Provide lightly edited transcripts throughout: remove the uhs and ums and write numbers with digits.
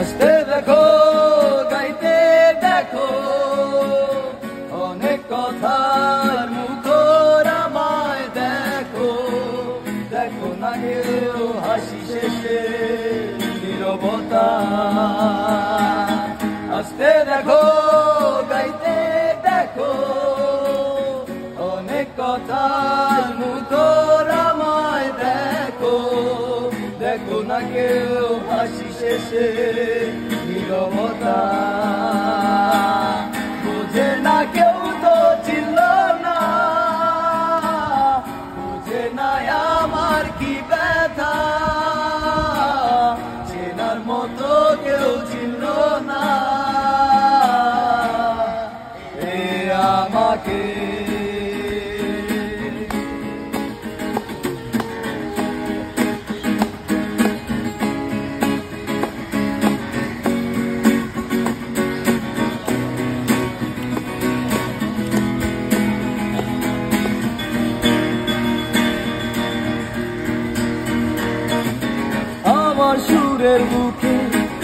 হাসতে দেখো গাইতে দেখো অনেক কথার মুখর আমায় দেখো দেখো না কেউ হাসি শেষে নীরবতা হাসতে দেখো গাইতে দেখো অনেক কথার মুখর আমায় দেখো দেখো না কেউ হাসি শেষে নীরবতা বুঝে না কেউ তো ছিল না বুঝে না আমার কি ব্যথা চেনার মতো কেউ ছিল না এ আমাকে আমার সুরের বুকে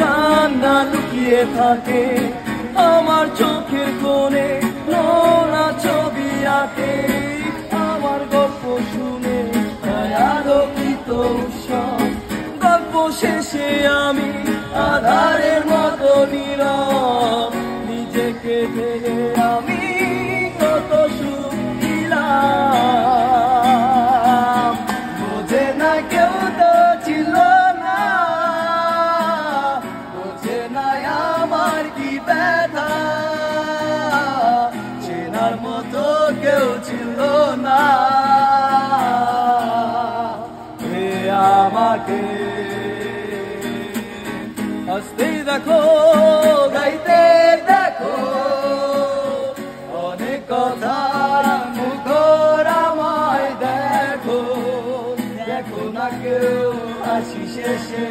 কান্না লুকিয়ে থাকে আমার চোখের কোণে নোনা ছবি আঁকে আমার গল্প শুনে আলোকিত উৎসব গল্প শেষে আমি আধারের মতো নীরব নিজেকে ভেবে আমি কত সুখ দিলাম বোঝে না কেউ তো ছিল না বোঝে না আমার কি ব্যথা চেনার মতো কেউ ছিল না হে আমাকে হাসতে দেখো গাইতে দেখো অনেক কথা মুখর আমায় দেখো দেখো না কেউ হাসি শেষে